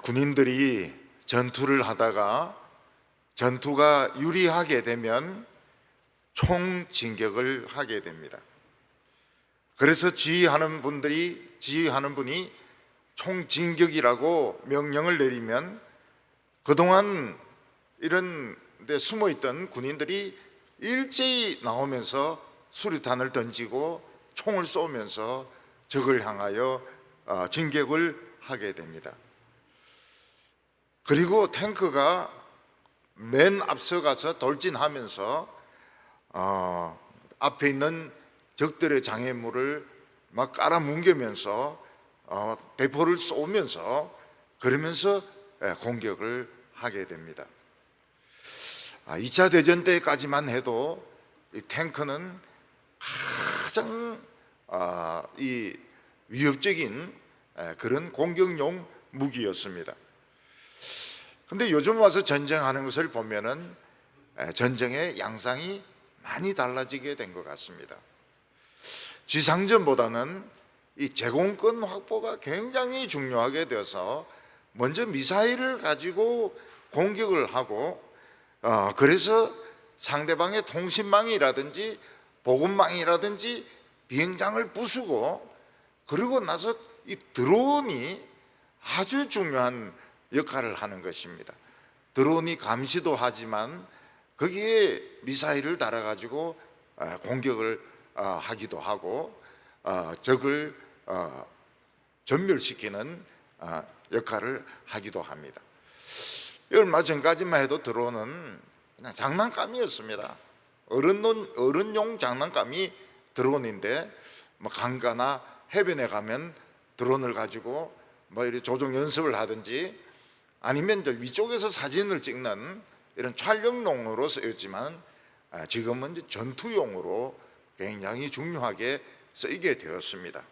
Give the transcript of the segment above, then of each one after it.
군인들이 전투를 하다가 전투가 유리하게 되면 총 진격을 하게 됩니다. 그래서 지휘하는 분이 총 진격이라고 명령을 내리면 그동안 이런 데 숨어 있던 군인들이 일제히 나오면서 수류탄을 던지고 총을 쏘면서 적을 향하여 진격을 하게 됩니다. 그리고 탱크가 맨 앞서가서 돌진하면서 앞에 있는 적들의 장애물을 막 깔아뭉개면서 대포를 쏘면서 그러면서 공격을 하게 됩니다. 2차 대전 때까지만 해도 이 탱크는 가장 이 위협적인 그런 공격용 무기였습니다. 근데 요즘 와서 전쟁하는 것을 보면은 전쟁의 양상이 많이 달라지게 된 것 같습니다. 지상전보다는 이 제공권 확보가 굉장히 중요하게 되어서 먼저 미사일을 가지고 공격을 하고 그래서 상대방의 통신망이라든지 보급망이라든지 비행장을 부수고 그러고 나서 이 드론이 아주 중요한 역할을 하는 것입니다. 드론이 감시도 하지만 거기에 미사일을 달아가지고 공격을 하기도 하고 적을 전멸시키는 역할을 하기도 합니다. 얼마 전까지만 해도 드론은 그냥 장난감이었습니다. 어른용 장난감이 드론인데 뭐 강가나 해변에 가면 드론을 가지고 뭐 이렇게 조종 연습을 하든지 아니면 이제 위쪽에서 사진을 찍는 이런 촬영용으로 쓰였지만 지금은 이제 전투용으로 굉장히 중요하게 쓰이게 되었습니다.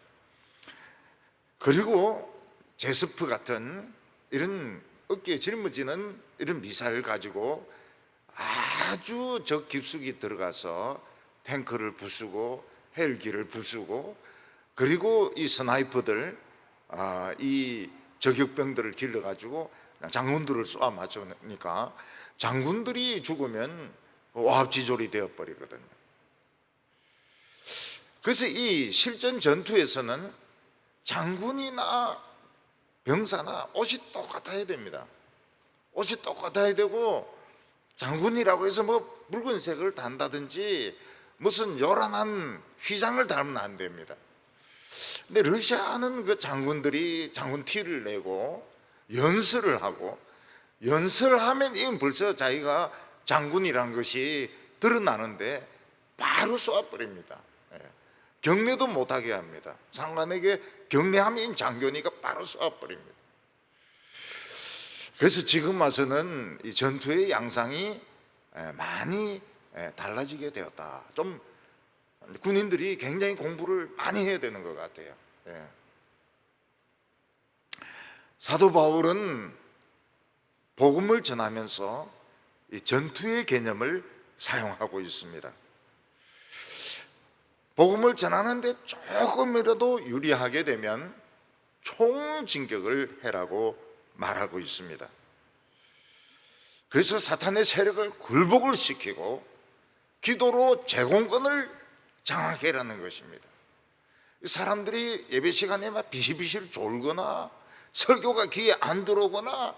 그리고 제스프 같은 이런 어깨에 짊어지는 이런 미사일을 가지고 아주 적 깊숙이 들어가서 탱크를 부수고 헬기를 부수고 그리고 이 스나이퍼들 이 저격병들을 길러가지고 장군들을 쏘아 맞추니까 장군들이 죽으면 오합지졸이 되어버리거든요. 그래서 이 실전 전투에서는 장군이나 병사나 옷이 똑같아야 됩니다. 옷이 똑같아야 되고 장군이라고 해서 뭐 붉은색을 단다든지 무슨 요란한 휘장을 달면 안 됩니다. 근데 러시아는 그 장군들이 장군 티를 내고 연설을 하고 연설을 하면 이건 벌써 자기가 장군이란 것이 드러나는데 바로 쏘아버립니다. 경례도 못하게 합니다. 장관에게 경례하면 장교니까 바로 쏘아버립니다. 그래서 지금 와서는 이 전투의 양상이 많이 달라지게 되었다. 좀 군인들이 굉장히 공부를 많이 해야 되는 것 같아요. 사도 바울은 복음을 전하면서 이 전투의 개념을 사용하고 있습니다. 복음을 전하는데 조금이라도 유리하게 되면 총진격을 해라고 말하고 있습니다. 그래서 사탄의 세력을 굴복을 시키고 기도로 제공권을 장악해 라는 것입니다. 사람들이 예배 시간에 막 비실비실 졸거나 설교가 귀에 안 들어오거나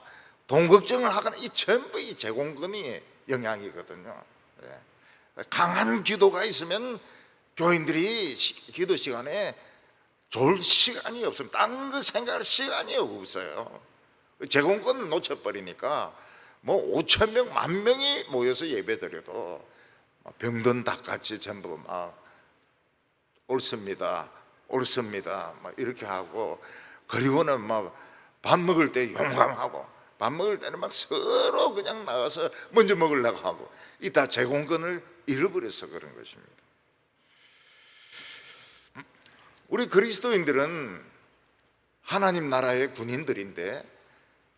돈 걱정을 하거나 이 전부 이 제공권이 영향이거든요. 강한 기도가 있으면 교인들이 기도 시간에 졸 시간이 없습니다. 딴 거 생각할 시간이 없어요. 제공권을 놓쳐버리니까 뭐 5천 명, 10,000명이 모여서 예배드려도 병든 닭같이 전부 막 옳습니다, 옳습니다 막 이렇게 하고 그리고는 막 밥 먹을 때 용감하고 밥 먹을 때는 막 서로 그냥 나가서 먼저 먹으려고 하고 이 다 제공권을 잃어버려서 그런 것입니다. 우리 그리스도인들은 하나님 나라의 군인들인데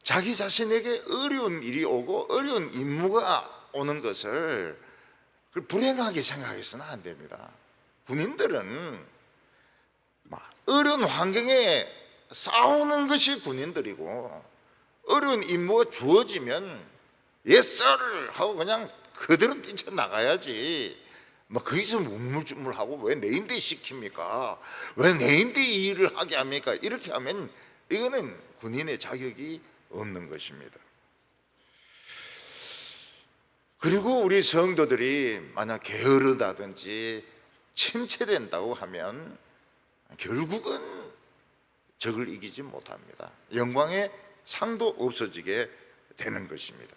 자기 자신에게 어려운 일이 오고 어려운 임무가 오는 것을 불행하게 생각해서는 안 됩니다. 군인들은 어려운 환경에 싸우는 것이 군인들이고 어려운 임무가 주어지면 yes sir 하고 그냥 그대로 뛰쳐나가야지. 뭐 거기서 우물쭈물하고 왜 내인데 시킵니까? 왜 내인데 이 일을 하게 합니까? 이렇게 하면 이거는 군인의 자격이 없는 것입니다. 그리고 우리 성도들이 만약 게으르다든지 침체된다고 하면 결국은 적을 이기지 못합니다. 영광의 상도 없어지게 되는 것입니다.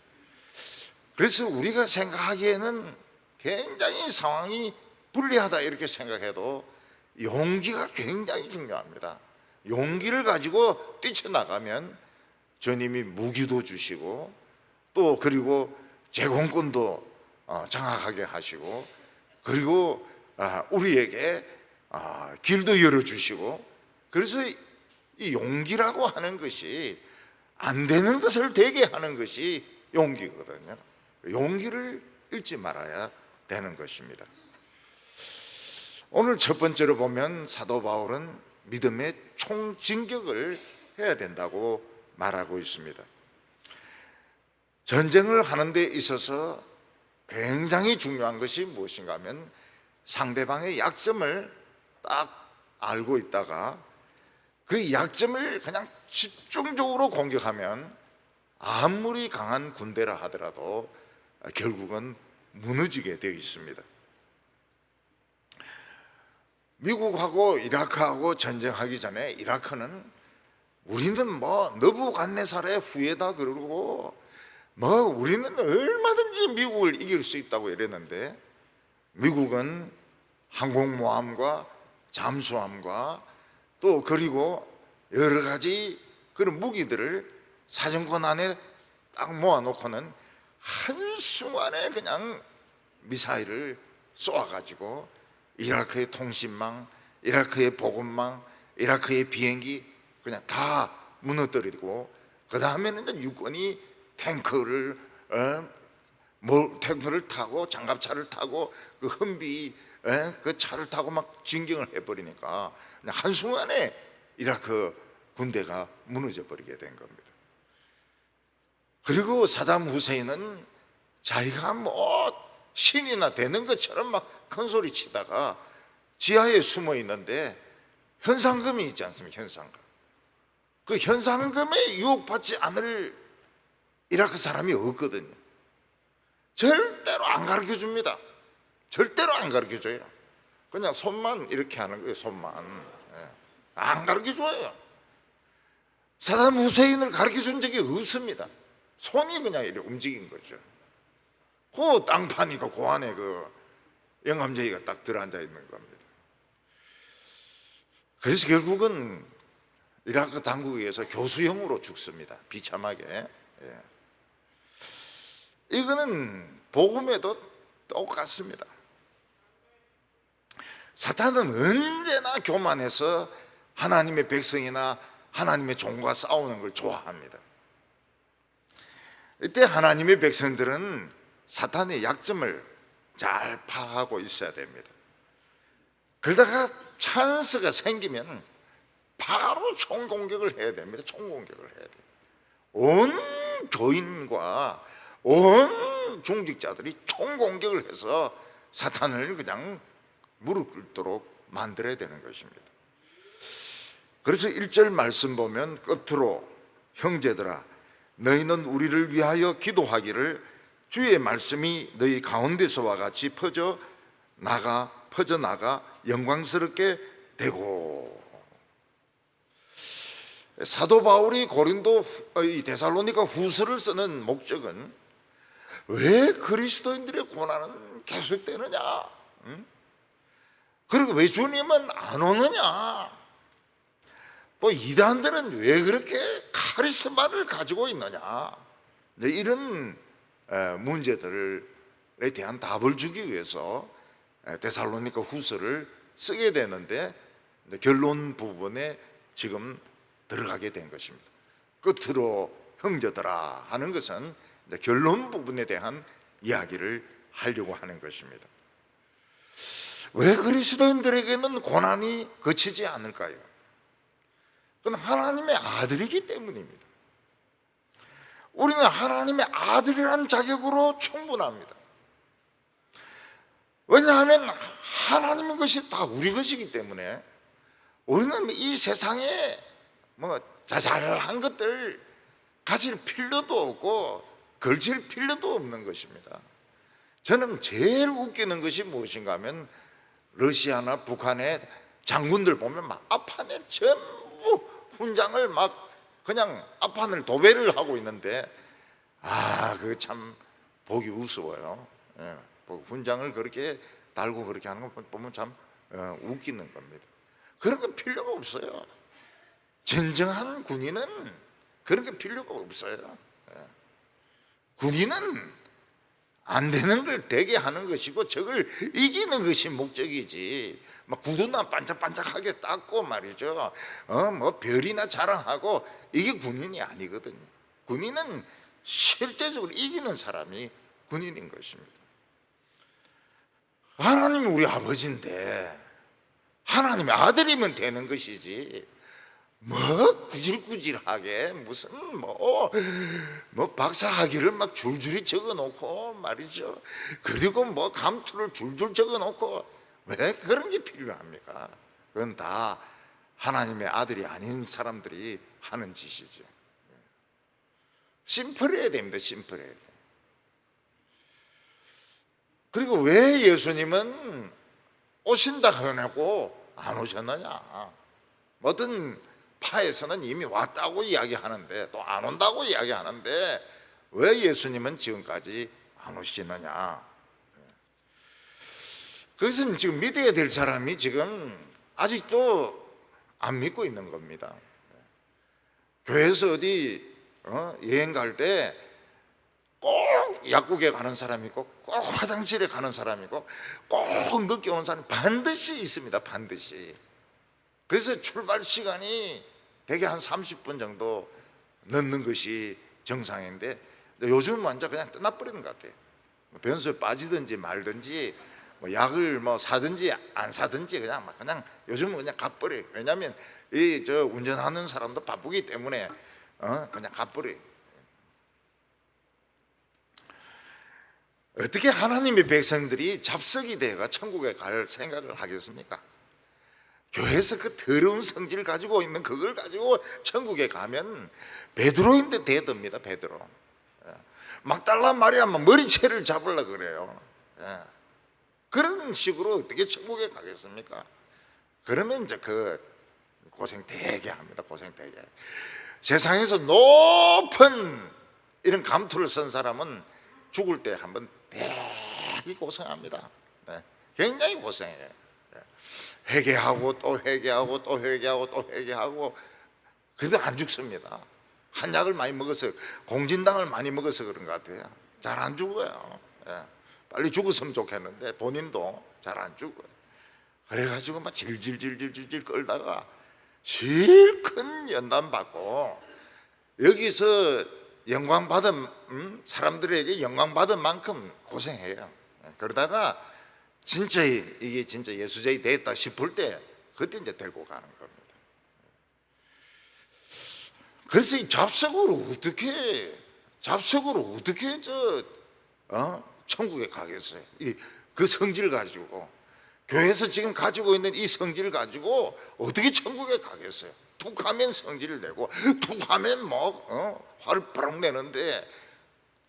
그래서 우리가 생각하기에는 굉장히 상황이 불리하다 이렇게 생각해도 용기가 굉장히 중요합니다. 용기를 가지고 뛰쳐나가면 주님이 무기도 주시고 또 그리고 제공권도 장악하게 하시고 그리고 우리에게 길도 열어주시고 그래서 이 용기라고 하는 것이 안 되는 것을 되게 하는 것이 용기거든요. 용기를 잃지 말아야 되는 것입니다. 오늘 첫 번째로 보면 사도 바울은 믿음의 총진격을 해야 된다고 말하고 있습니다. 전쟁을 하는 데 있어서 굉장히 중요한 것이 무엇인가 하면 상대방의 약점을 딱 알고 있다가 그 약점을 그냥 집중적으로 공격하면 아무리 강한 군대라 하더라도 결국은 무너지게 되어 있습니다. 미국하고 이라크하고 전쟁하기 전에 이라크는 우리는 뭐 너부갓네살의 후예다 그러고 뭐 우리는 얼마든지 미국을 이길 수 있다고 이랬는데 미국은 항공모함과 잠수함과 또 그리고 여러 가지 그런 무기들을 사정권 안에 딱 모아놓고는 한순간에 그냥 미사일을 쏘아가지고 이라크의 통신망, 이라크의 보급망, 이라크의 비행기 그냥 다 무너뜨리고 그 다음에는 이제 육군이 탱크를 타고 장갑차를 타고 그 흠비 그 차를 타고 막 진격을 해버리니까 한순간에 이라크 군대가 무너져 버리게 된 겁니다. 그리고 사담 후세인은 자기가 뭐 신이나 되는 것처럼 막 큰 소리 치다가 지하에 숨어 있는데 현상금이 있지 않습니까? 현상금. 그 현상금에 유혹받지 않을 이라크 사람이 없거든요. 절대로 안 가르쳐 줍니다. 절대로 안 가르쳐 줘요. 그냥 손만 이렇게 하는 거예요. 손만. 안 가르쳐 줘요. 사담 후세인을 가르쳐 준 적이 없습니다. 손이 그냥 이렇게 움직인 거죠. 그 땅파니까 그 안에 그 영감쟁이가 딱 들어앉아 있는 겁니다. 그래서 결국은 이라크 당국에서 교수형으로 죽습니다. 비참하게. 이거는 복음에도 똑같습니다. 사탄은 언제나 교만해서 하나님의 백성이나 하나님의 종과 싸우는 걸 좋아합니다. 이때 하나님의 백성들은 사탄의 약점을 잘 파악하고 있어야 됩니다. 그러다가 찬스가 생기면 바로 총공격을 해야 됩니다. 총공격을 해야 돼요. 온 교인과 온 중직자들이 총공격을 해서 사탄을 그냥 무릎 꿇도록 만들어야 되는 것입니다. 그래서 1절 말씀 보면 끝으로 형제들아 너희는 우리를 위하여 기도하기를 주의 말씀이 너희 가운데서와 같이 퍼져나가 영광스럽게 되고. 사도 바울이 데살로니가 후서를 쓰는 목적은 왜 그리스도인들의 고난은 계속되느냐, 그리고 왜 주님은 안 오느냐, 또 이단들은 왜 그렇게 카리스마를 가지고 있느냐, 이런 문제들에 대한 답을 주기 위해서 데살로니가 후서를 쓰게 되는데 결론 부분에 지금 들어가게 된 것입니다. 끝으로 형제들아 하는 것은 결론 부분에 대한 이야기를 하려고 하는 것입니다. 왜 그리스도인들에게는 고난이 그치지 않을까요? 그건 하나님의 아들이기 때문입니다. 우리는 하나님의 아들이라는 자격으로 충분합니다. 왜냐하면 하나님의 것이 다 우리 것이기 때문에 우리는 이 세상에 뭐 자잘한 것들 가질 필요도 없고 걸칠 필요도 없는 것입니다. 저는 제일 웃기는 것이 무엇인가 하면 러시아나 북한의 장군들 보면 막 앞판에 전부 훈장을 막 그냥 앞판을 도배를 하고 있는데 그거 참 보기 우스워요. 예, 훈장을 그렇게 달고 그렇게 하는 거 보면 참 웃기는 겁니다. 그런 거 필요가 없어요. 진정한 군인은 그런 게 필요가 없어요. 예. 군인은 안 되는 걸 되게 하는 것이고 적을 이기는 것이 목적이지, 막 구두나 반짝반짝하게 닦고 말이죠, 뭐 별이나 자랑하고 이게 군인이 아니거든요. 군인은 실제적으로 이기는 사람이 군인인 것입니다. 하나님이 우리 아버지인데 하나님의 아들이면 되는 것이지, 뭐 구질구질하게 무슨 뭐 박사학위를 막 줄줄이 적어놓고 말이죠, 그리고 뭐 감투를 줄줄 적어놓고 왜 그런 게 필요합니까? 그건 다 하나님의 아들이 아닌 사람들이 하는 짓이죠. 심플해야 됩니다. 심플해야 돼. 그리고 왜 예수님은 오신다 해놓고 안 오셨느냐? 어떤 파에서는 이미 왔다고 이야기하는데 또 안 온다고 이야기하는데 왜 예수님은 지금까지 안 오시느냐? 그것은 지금 믿어야 될 사람이 지금 아직도 안 믿고 있는 겁니다. 교회에서 어디 여행 갈 때 꼭 약국에 가는 사람이 있고 꼭 화장실에 가는 사람이 있고 꼭 늦게 오는 사람이 반드시 있습니다. 반드시. 그래서 출발 시간이 대개 한 30분 정도 늦는 것이 정상인데 요즘은 완전 그냥 떠나버리는 것 같아요. 변소에 빠지든지 말든지 뭐 약을 뭐 사든지 안 사든지 그냥 요즘은 그냥 가버려요. 왜냐하면 이 저 운전하는 사람도 바쁘기 때문에 그냥 가버려요. 어떻게 하나님의 백성들이 잡석이 되어가 천국에 갈 생각을 하겠습니까? 교회에서 그 더러운 성질 가지고 있는 그걸 가지고 천국에 가면 베드로인데 대듭니다. 베드로. 막달라 마리아 막 머리채를 잡으려고 그래요. 그런 식으로 어떻게 천국에 가겠습니까? 그러면 이제 그 고생 되게 합니다. 고생 되게. 세상에서 높은 이런 감투를 쓴 사람은 죽을 때 한번 되게 고생합니다. 굉장히 고생해요. 회개하고 또 회개하고 또 회개하고 또 회개하고 그래도 안 죽습니다. 한약을 많이 먹어서, 공진당을 많이 먹어서 그런 것 같아요. 잘 안 죽어요. 빨리 죽었으면 좋겠는데 본인도 잘 안 죽어요. 그래가지고 막 질질질질질 끌다가 실컷 연단 받고 여기서 영광 받은 사람들에게 영광 받은 만큼 고생해요. 그러다가 진짜 이게 진짜 예수제이 됐다 싶을 때 그때 이제 데리고 가는 겁니다. 그래서 이 잡석으로 어떻게 천국에 가겠어요? 그 성질 가지고, 교회에서 지금 가지고 있는 이 성질 가지고 어떻게 천국에 가겠어요? 툭 하면 성질을 내고 툭 하면 뭐 화를 바락 내는데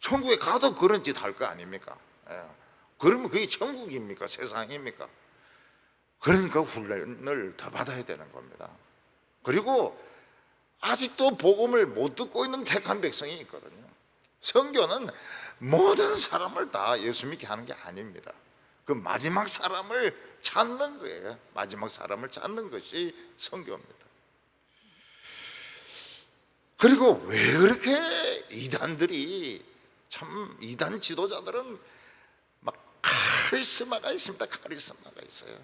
천국에 가도 그런 짓 할 거 아닙니까? 그러면 그게 천국입니까? 세상입니까? 그러니까 훈련을 더 받아야 되는 겁니다. 그리고 아직도 복음을 못 듣고 있는 택한 백성이 있거든요. 선교는 모든 사람을 다 예수 믿게 하는 게 아닙니다. 그 마지막 사람을 찾는 거예요. 마지막 사람을 찾는 것이 선교입니다. 그리고 왜 그렇게 이단들이, 참 이단 지도자들은 막 카리스마가 있습니다. 카리스마가 있어요.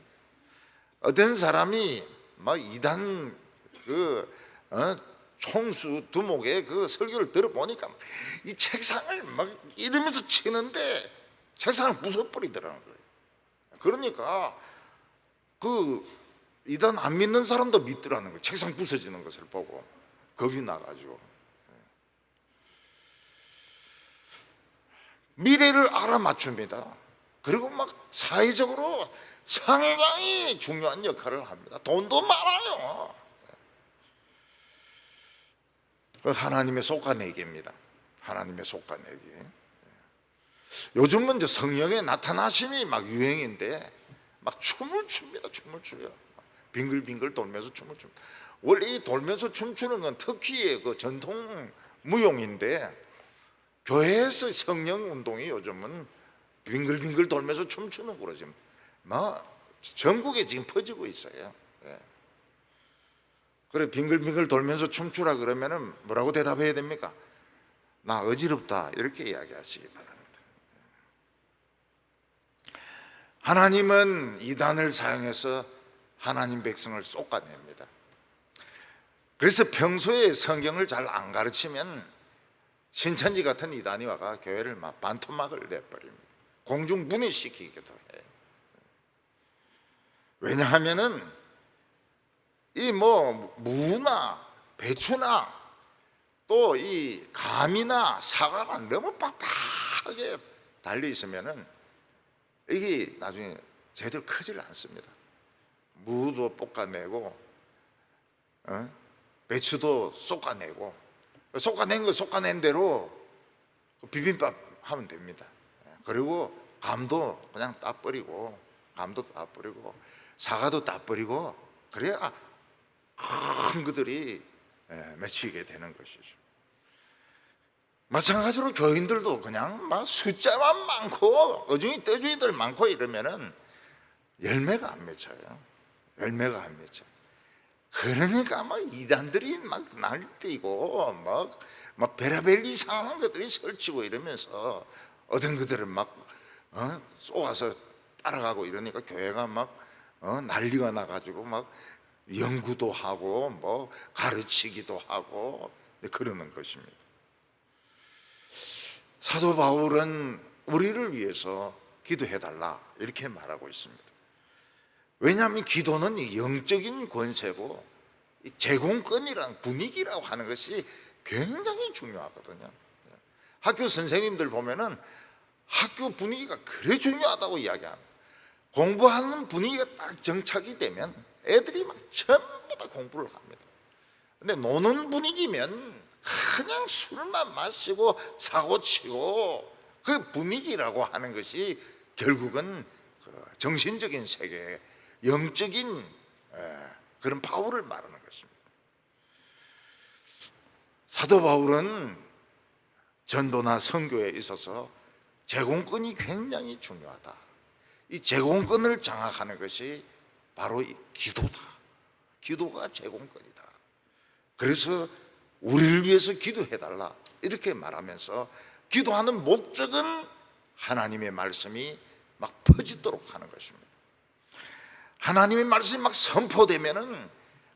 어떤 사람이 막 이단 총수 두목의 그 설교를 들어보니까 이 책상을 막 이러면서 치는데 책상을 부숴버리더라는 거예요. 그러니까 그 이단 안 믿는 사람도 믿더라는 거예요. 책상 부서지는 것을 보고 겁이 나가지고. 미래를 알아맞춥니다. 그리고 막 사회적으로 상당히 중요한 역할을 합니다. 돈도 많아요. 하나님의 솎아내기입니다. 하나님의 솎아내기. 요즘은 이제 성령의 나타나심이 막 유행인데 막 춤을 춥니다. 춤을 추요. 빙글빙글 돌면서 춤을 춥니다. 원래 이 돌면서 춤추는 건 터키의 그 전통 무용인데 교회에서 성령 운동이 요즘은 빙글빙글 돌면서 춤추는 거로 지금 전국에 지금 퍼지고 있어요. 예. 그래 빙글빙글 돌면서 춤추라 그러면은 뭐라고 대답해야 됩니까? 나 어지럽다 이렇게 이야기하시기 바랍니다. 하나님은 이단을 사용해서 하나님 백성을 솎아냅니다. 그래서 평소에 성경을 잘 안 가르치면 신천지 같은 이단이 와가 교회를 막 반토막을 내버립니다. 공중분해시키기도 해요. 왜냐하면은 이 무나 배추나 또 이 감이나 사과가 너무 빡빡하게 달려 있으면은 이게 나중에 제대로 크질 않습니다. 무도 볶아내고 배추도 솎아내고 솎아낸 거 솎아낸 대로 비빔밥 하면 됩니다. 그리고 감도 그냥 따버리고 감도 따버리고 사과도 따버리고 그래야 큰 것들이 맺히게 되는 것이죠. 마찬가지로 교인들도 그냥 막 숫자만 많고 어중이 떠중이들 많고 이러면은 열매가 안 맺혀요. 열매가 안 맺혀. 그러니까 막 이단들이 막 날뛰고 막 베라벨 이상한 것들이 설치고 이러면서 어떤 그들은 막 쏘아서 따라가고 이러니까 교회가 막 난리가 나가지고 막 연구도 하고 뭐 가르치기도 하고 그러는 것입니다. 사도 바울은 우리를 위해서 기도해달라 이렇게 말하고 있습니다. 왜냐하면 기도는 영적인 권세고 제공권이란 분위기라고 하는 것이 굉장히 중요하거든요. 학교 선생님들 보면은 학교 분위기가 그래 중요하다고 이야기합니다. 공부하는 분위기가 딱 정착이 되면 애들이 막 전부 다 공부를 합니다. 근데 노는 분위기면 그냥 술만 마시고 사고치고 그 분위기라고 하는 것이 결국은 그 정신적인 세계, 영적인 그런 파워를 말하는 것입니다. 사도 바울은 전도나 선교에 있어서 제공권이 굉장히 중요하다. 이 제공권을 장악하는 것이 바로 이 기도다. 기도가 제공권이다. 그래서 우리를 위해서 기도해달라 이렇게 말하면서 기도하는 목적은 하나님의 말씀이 막 퍼지도록 하는 것입니다. 하나님의 말씀이 막 선포되면은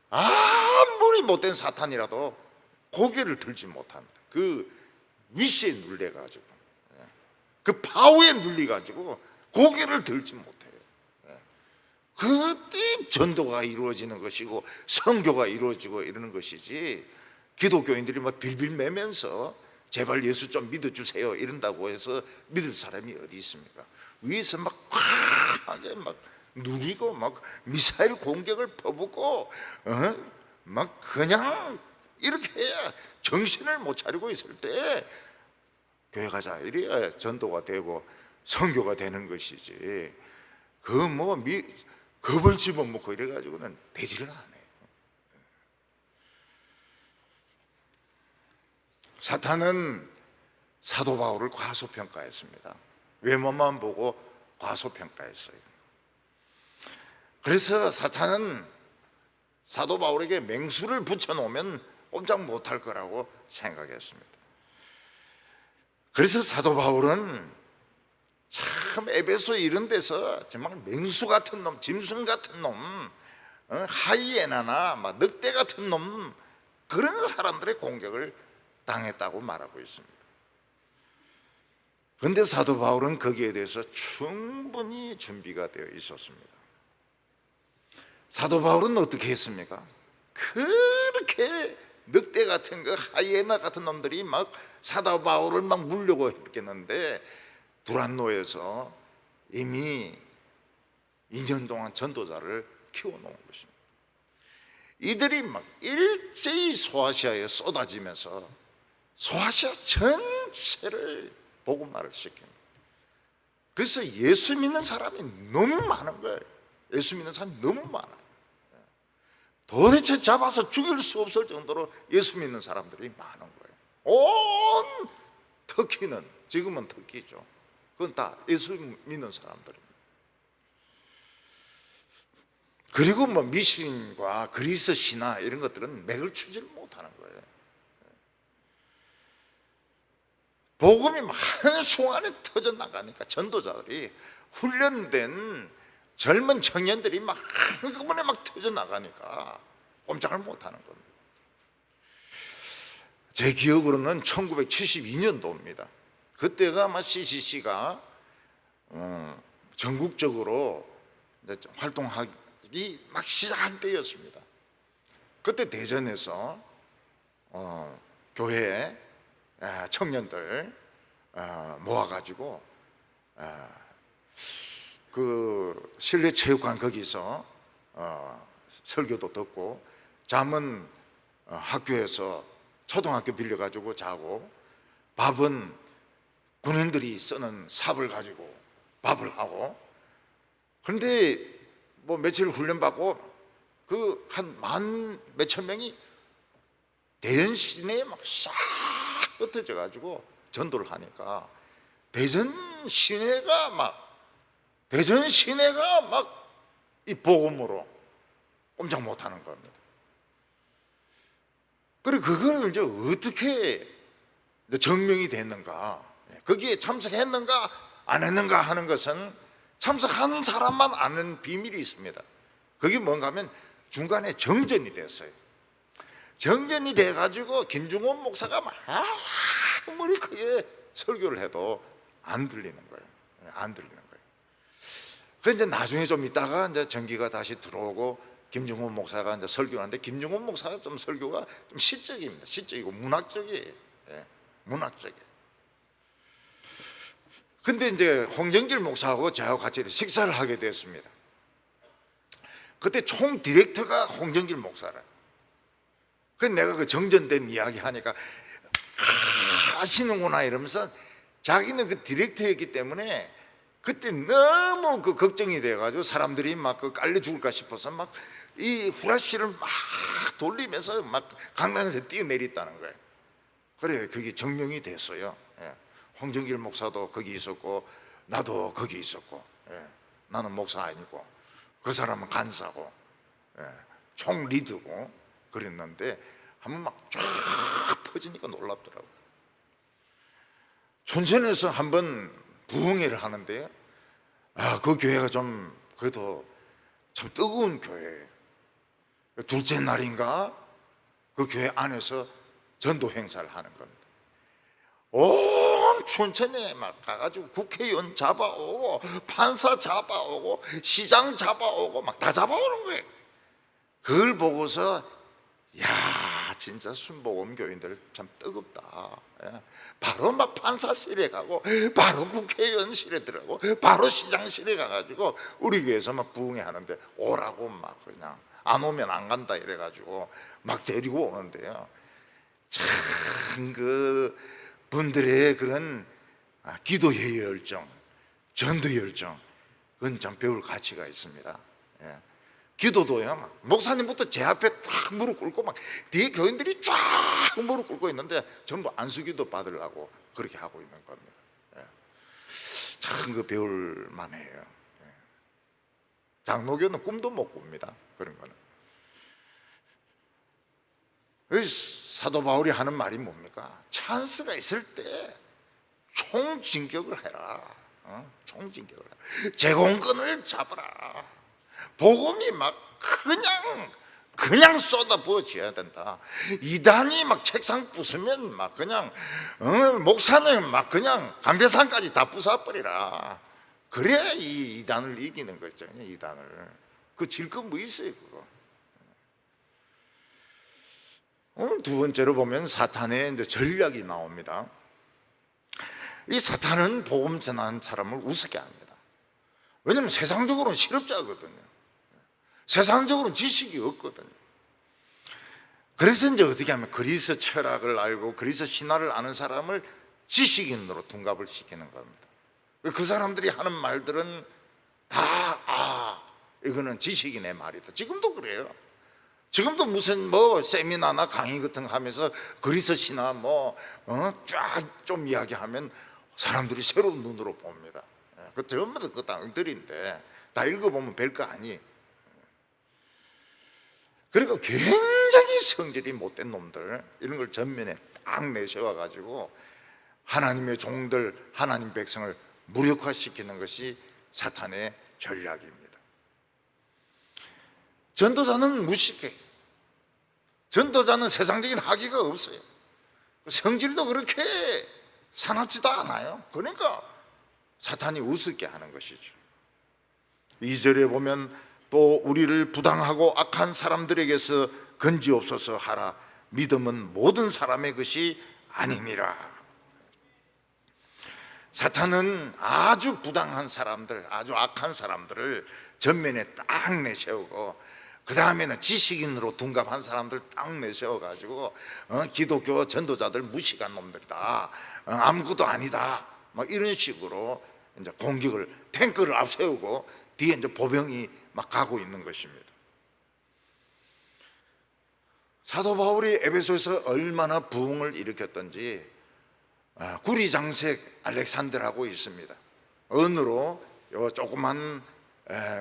아무리 못된 사탄이라도 고개를 들지 못합니다. 그 위시에 눌려가지고 그 파워에 눌려가지고 고개를 들지 못해요. 그때 전도가 이루어지는 것이고 선교가 이루어지고 이러는 것이지, 기독교인들이 막 빌빌매면서 제발 예수 좀 믿어주세요 이런다고 해서 믿을 사람이 어디 있습니까? 위에서 막 꽉하게 막 누리고 막 미사일 공격을 퍼붓고 막 그냥 이렇게 해야 정신을 못 차리고 있을 때 교회 가자 이래야 전도가 되고 선교가 되는 것이지, 겁을 집어먹고 이래가지고는 되지를 않아요. 사탄은 사도 바울을 과소평가했습니다. 외모만 보고 과소평가했어요. 그래서 사탄은 사도 바울에게 맹수를 붙여놓으면 꼼짝 못할 거라고 생각했습니다. 그래서 사도 바울은 참 에베소 이런 데서 정말 맹수 같은 놈, 짐승 같은 놈, 하이에나나 막 늑대 같은 놈, 그런 사람들의 공격을 당했다고 말하고 있습니다. 그런데 사도 바울은 거기에 대해서 충분히 준비가 되어 있었습니다. 사도 바울은 어떻게 했습니까? 그렇게 늑대 같은 거, 하이에나 같은 놈들이 막 사도 바울을 막 물려고 했겠는데 두란노에서 이미 2년 동안 전도자를 키워놓은 것입니다. 이들이 막 일제히 소아시아에 쏟아지면서 소아시아 전체를 복음화를 시킵니다. 그래서 예수 믿는 사람이 너무 많은 거예요. 예수 믿는 사람이 너무 많아요. 도대체 잡아서 죽일 수 없을 정도로 예수 믿는 사람들이 많은 거예요. 온 터키는, 지금은 터키죠, 그건 다 예수 믿는 사람들입니다. 그리고 뭐 미신과 그리스 신화 이런 것들은 맥을 추지를 못하는 거예요. 복음이 한순간에 터져 나가니까 전도자들이, 훈련된 젊은 청년들이 막 한꺼번에 막 터져 나가니까 꼼짝을 못하는 겁니다. 제 기억으로는 1972년도입니다. 그때가 아마 CCC가 전국적으로 활동하기 막 시작할 때였습니다. 그때 대전에서 교회 청년들 모아가지고 그 실내체육관 거기서 설교도 듣고, 잠은 학교에서 초등학교 빌려가지고 자고, 밥은 군인들이 쓰는 삽을 가지고 밥을 하고. 그런데 뭐 며칠 훈련받고 그 한 만 몇천 명이 대전 시내에 막 싹 흩어져 가지고 전도를 하니까 대전 시내가 막 이 복음으로 꼼짝 못하는 겁니다. 그리고 그걸 이제 어떻게 증명이 됐는가, 거기에 참석했는가 안 했는가 하는 것은 참석한 사람만 아는 비밀이 있습니다. 그게 뭔가 하면 중간에 정전이 됐어요. 정전이 돼가지고 김중원 목사가 막 아무리 크게 설교를 해도 안 들리는 거예요. 안 들리는 거예요. 그래서 이제 나중에 좀 있다가 이제 전기가 다시 들어오고 김중원 목사가 이제 설교하는데, 김중원 목사가 좀 설교가 좀 시적입니다. 시적이고 문학적이에요. 문학적이에요. 근데 이제 홍정길 목사하고 저하고 같이 식사를 하게 됐습니다. 그때 총 디렉터가 홍정길 목사라. 그래서 내가 그 정전된 이야기 하니까 아시는구나 이러면서, 자기는 그 디렉터였기 때문에 그때 너무 그 걱정이 돼가지고 사람들이 막 그 깔려 죽을까 싶어서 막 이 후라시를 막 돌리면서 막 강당에서 뛰어내렸다는 거예요. 그래, 그게 증명이 됐어요. 홍정길 목사도 거기 있었고 나도 거기 있었고, 나는 목사 아니고 그 사람은 간사고 총 리드고 그랬는데 한번 막 쫙 퍼지니까 놀랍더라고요. 춘천에서 한번 부흥회를 하는데 그 교회가 좀 그래도 참 뜨거운 교회예요. 둘째 날인가 그 교회 안에서 전도 행사를 하는 겁니다. 온 춘천에 막 가가지고 국회의원 잡아오고 판사 잡아오고 시장 잡아오고 막 다 잡아오는 거예요. 그걸 보고서 야, 진짜 순복음 교인들 참 뜨겁다. 바로 막 판사실에 가고 바로 국회의원실에 들어가고 바로 시장실에 가가지고 우리 교회에서 막 부흥회 하는데 오라고 막 그냥 안 오면 안 간다 이래가지고 막 데리고 오는데요. 참 그 분들의 그런 기도의 열정, 전도 열정, 그건 참 배울 가치가 있습니다. 기도도요, 막 목사님부터 제 앞에 딱 무릎 꿇고 막 뒤에 교인들이 쫙 무릎 꿇고 있는데 전부 안수기도 받으려고 그렇게 하고 있는 겁니다. 참 그 배울 만해요. 장로교는 꿈도 못 꿉니다. 그런 거는. 사도 바울이 하는 말이 뭡니까? 찬스가 있을 때 총진격을 해라. 총진격을 해라. 제공권을 잡아라. 복음이 막 그냥 쏟아 부어져야 된다. 이단이 막 책상 부수면 막 그냥 목사는 막 그냥 감대산까지 다 부숴버리라. 그래야 이 이단을 이기는 거죠. 이단을. 그 질 거 뭐 있어요 그거. 오늘 두 번째로 보면 사탄의 이제 전략이 나옵니다. 이 사탄은 복음 전하는 사람을 우습게 합니다. 왜냐하면 세상적으로는 실업자거든요. 세상적으로는 지식이 없거든요. 그래서 이제 어떻게 하면 그리스 철학을 알고 그리스 신화를 아는 사람을 지식인으로 둔갑을 시키는 겁니다. 그 사람들이 하는 말들은 다 이거는 지식인의 말이다. 지금도 그래요. 지금도 무슨 세미나나 강의 같은 거 하면서 그리스 신화 쫙 좀 이야기하면 사람들이 새로운 눈으로 봅니다. 그 전부 다 그 땅들인데 다 읽어보면 별거 아니. 그리고 굉장히 성질이 못된 놈들 이런 걸 전면에 딱 내세워가지고 하나님의 종들, 하나님 백성을 무력화시키는 것이 사탄의 전략입니다. 전도자는 무식해. 전도자는 세상적인 학위가 없어요. 성질도 그렇게 사납지도 않아요. 그러니까 사탄이 우습게 하는 것이죠. 2절에 보면 또 우리를 부당하고 악한 사람들에게서 건지옵소서 하라. 믿음은 모든 사람의 것이 아니니라. 사탄은 아주 부당한 사람들, 아주 악한 사람들을 전면에 딱 내세우고 그 다음에는 지식인으로 둔갑한 사람들 딱 내세워가지고 기독교 전도자들 무식한 놈들이다, 아무것도 아니다, 막 이런 식으로 이제 공격을 탱크를 앞세우고 뒤에 이제 보병이 막 가고 있는 것입니다. 사도 바울이 에베소에서 얼마나 부흥을 일으켰던지 구리장색 알렉산더라고 있습니다. 언으로 요 조그만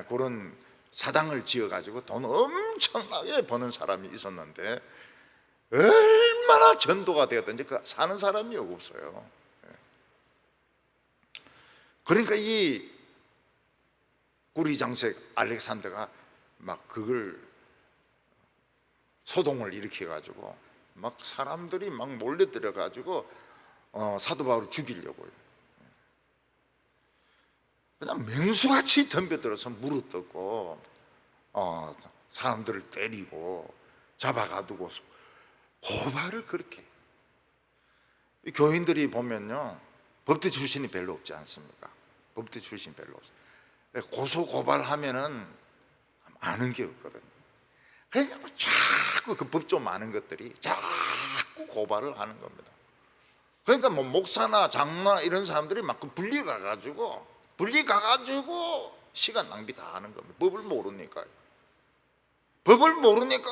그런 사당을 지어가지고 돈 엄청나게 버는 사람이 있었는데 얼마나 전도가 되었던지 그 사는 사람이 없어요. 그러니까 이 구리장색 알렉산더가 막 그걸 소동을 일으켜가지고 막 사람들이 막 몰려들어가지고 사도 바울을 죽이려고요. 그냥 맹수같이 덤벼들어서 물어뜯고 사람들을 때리고 잡아가두고 고발을 그렇게. 이 교인들이 보면요 법대 출신이 별로 없지 않습니까? 법대 출신이 별로 없어요. 고소 고발하면은 아는 게 없거든요. 그래서 자꾸 그 법 좀 아는 것들이 자꾸 고발을 하는 겁니다. 그러니까 뭐 목사나 장로나 이런 사람들이 막 분리 가가지고 시간 낭비 다 하는 겁니다. 법을 모르니까요. 법을 모르니까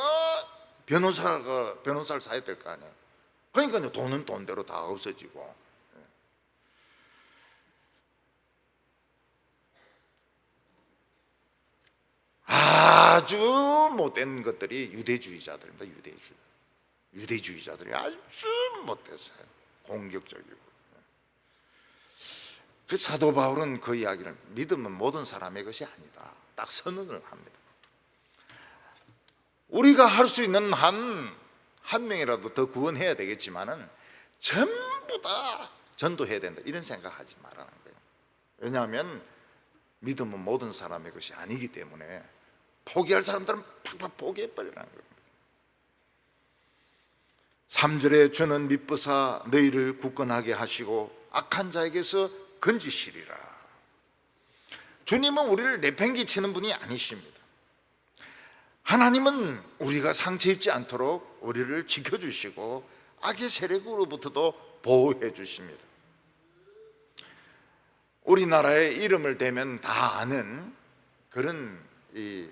변호사를 사야 될 거 아니에요. 그러니까 돈은 돈대로 다 없어지고. 아주 못된 것들이 유대주의자들입니다. 유대주의자들이 아주 못됐어요. 공격적이고. 그 사도 바울은 그 이야기를 믿음은 모든 사람의 것이 아니다 딱 선언을 합니다. 우리가 할 수 있는 한 명이라도 더 구원해야 되겠지만은 전부 다 전도해야 된다 이런 생각하지 말라는 거예요. 왜냐하면 믿음은 모든 사람의 것이 아니기 때문에 포기할 사람들은 팍팍 포기해버리라는 겁니다. 3절에 주는 미쁘사 너희를 굳건하게 하시고 악한 자에게서 건지시리라. 주님은 우리를 내팽개치는 분이 아니십니다. 하나님은 우리가 상처 입지 않도록 우리를 지켜주시고 악의 세력으로부터도 보호해 주십니다. 우리나라의 이름을 대면 다 아는 그런 이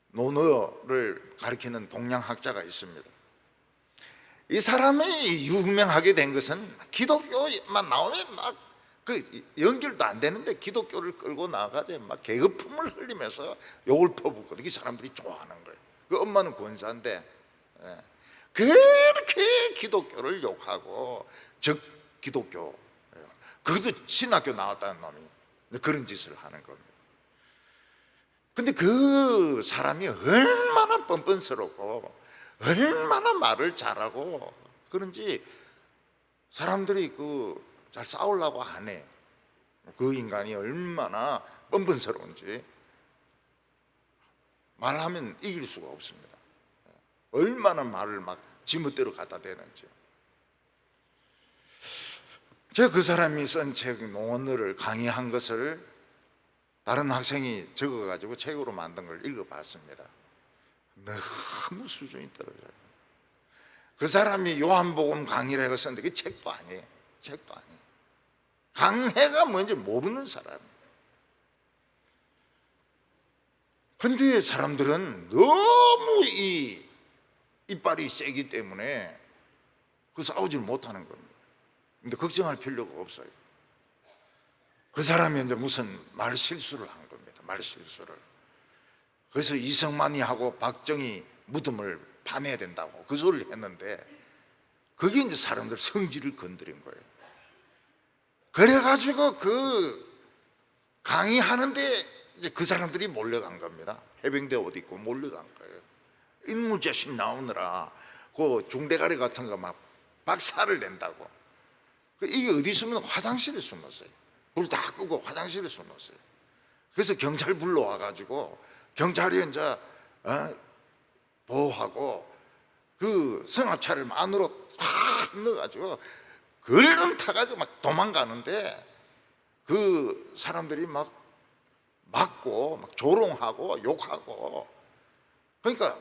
논어를 가리키는 동양학자가 있습니다. 이 사람이 유명하게 된 것은 기독교만 나오면 막 그 연결도 안 되는데 기독교를 끌고 나가서 막 개거품을 흘리면서 욕을 퍼붓거든요. 이 사람들이 좋아하는 거예요. 그 엄마는 권사인데 그렇게 기독교를 욕하고 즉 기독교 그것도 신학교 나왔다는 놈이 그런 짓을 하는 겁니다. 근데 그 사람이 얼마나 뻔뻔스럽고 얼마나 말을 잘하고 그런지 사람들이 잘 싸우려고 안 해. 그 인간이 얼마나 뻔뻔스러운지 말하면 이길 수가 없습니다. 얼마나 말을 막 지멋대로 갖다 대는지. 제가 그 사람이 쓴 책 농언어를 강의한 것을 다른 학생이 적어가지고 책으로 만든 걸 읽어봤습니다. 너무 수준이 떨어져요. 그 사람이 요한복음 강의를 해서 썼는데 그 책도 아니에요. 책도 아니에요. 강해가 뭔지 모르는 사람이에요. 근데 사람들은 너무 이 이빨이 세기 때문에 그 싸우질 못하는 겁니다. 근데 걱정할 필요가 없어요. 그 사람이 이제 무슨 말 실수를 한 겁니다. 말 실수를. 그래서 이성만이하고 박정희 무덤을 파내야 된다고 그 소리를 했는데 그게 이제 사람들 성질을 건드린 거예요. 그래가지고 그 강의하는데 이제 그 사람들이 몰려간 겁니다. 해병대 옷 입고 몰려간 거예요. 인무자식 나오느라 그 중대가리 같은 거 막 박살을 낸다고. 이게 어디 숨으면 화장실에 숨었어요. 불 다 끄고 화장실에 숨었어요. 그래서 경찰 불러와가지고 경찰이 이제 보호하고 그 승합차를 안으로 확 넣어가지고 걸른 타가지고 막 도망가는데 그 사람들이 막 맞고 막 조롱하고 욕하고 그러니까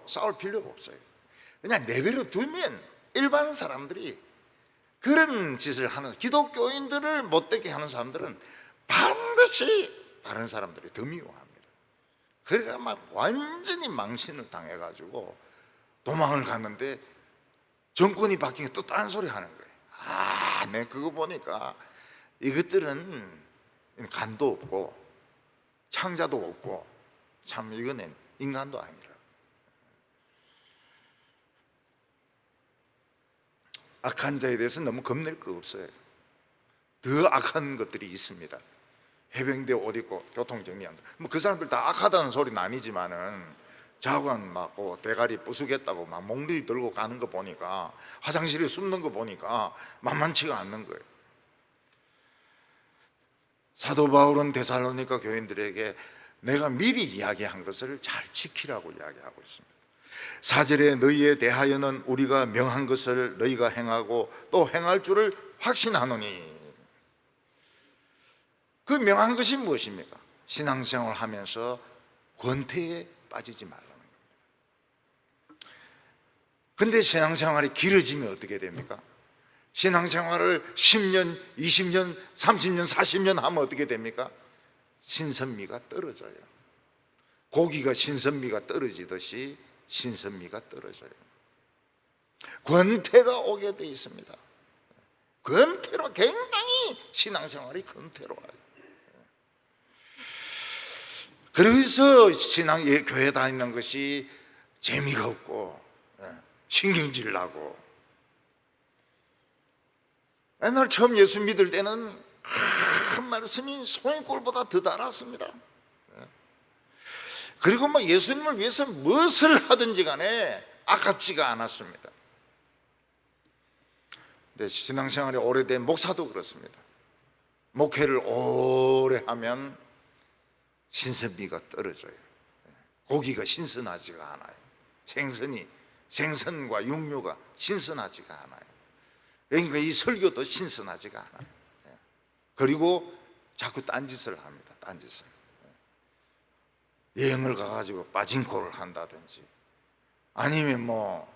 싸울 필요가 없어요. 그냥 내버려 두면 일반 사람들이 그런 짓을 하는 기독교인들을 못되게 하는 사람들은 반드시 다른 사람들이 더 미워합니다. 그러니까 막 완전히 망신을 당해가지고 도망을 갔는데 정권이 바뀌니까 또 딴 소리 하는 거예요. 내 그거 보니까 이것들은 간도 없고 창자도 없고 참 이거는 인간도 아니라. 악한 자에 대해서 너무 겁낼 거 없어요. 더 악한 것들이 있습니다. 해병대 옷 입고 교통정리한다. 뭐 그 사람들 다 악하다는 소리는 아니지만은 자관 막 대가리 부수겠다고 막 몽둥이 들고 가는 거 보니까 화장실에 숨는 거 보니까 만만치가 않는 거예요. 사도 바울은 데살로니가 교인들에게 내가 미리 이야기한 것을 잘 지키라고 이야기하고 있습니다. 4절에 너희에 대하여는 우리가 명한 것을 너희가 행하고 또 행할 줄을 확신하노니. 그 명한 것이 무엇입니까? 신앙생활을 하면서 권태에 빠지지 말라는 겁니다. 근데 신앙생활이 길어지면 어떻게 됩니까? 신앙생활을 10년, 20년, 30년, 40년 하면 어떻게 됩니까? 신선미가 떨어져요. 고기가 신선미가 떨어지듯이 신선미가 떨어져요. 권태가 오게 돼 있습니다. 권태로 굉장히 신앙생활이 권태로워요. 그래서 교회 다니는 것이 재미가 없고 신경질 나고. 옛날 처음 예수 믿을 때는 한 말씀이 송이꼴보다 더 달았습니다. 그리고 뭐 예수님을 위해서 무엇을 하든지 간에 아깝지가 않았습니다. 근데 신앙생활이 오래된 목사도 그렇습니다. 목회를 오래 하면 신선미가 떨어져요. 고기가 신선하지가 않아요. 생선과 육류가 신선하지가 않아요. 그러니까 이 설교도 신선하지가 않아요. 그리고 자꾸 딴짓을 합니다. 딴짓을. 여행을 가가지고 빠진코를 한다든지 아니면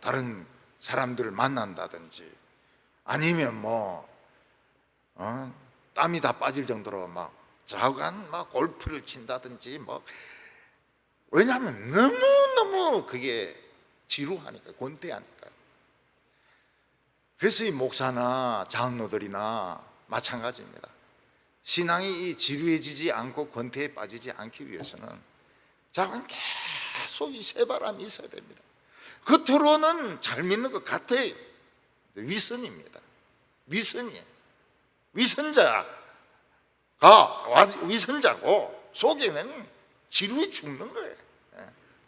다른 사람들을 만난다든지 아니면 땀이 다 빠질 정도로 막 좌우간 골프를 친다든지 왜냐하면 너무너무 그게 지루하니까 권태하니까. 그래서 이 목사나 장로들이나 마찬가지입니다. 신앙이 지루해지지 않고 권태에 빠지지 않기 위해서는 자꾸 계속 이 새바람이 있어야 됩니다. 겉으로는 잘 믿는 것 같아요. 위선입니다. 위선이에요. 위선자고 속에는 지루해 죽는 거예요.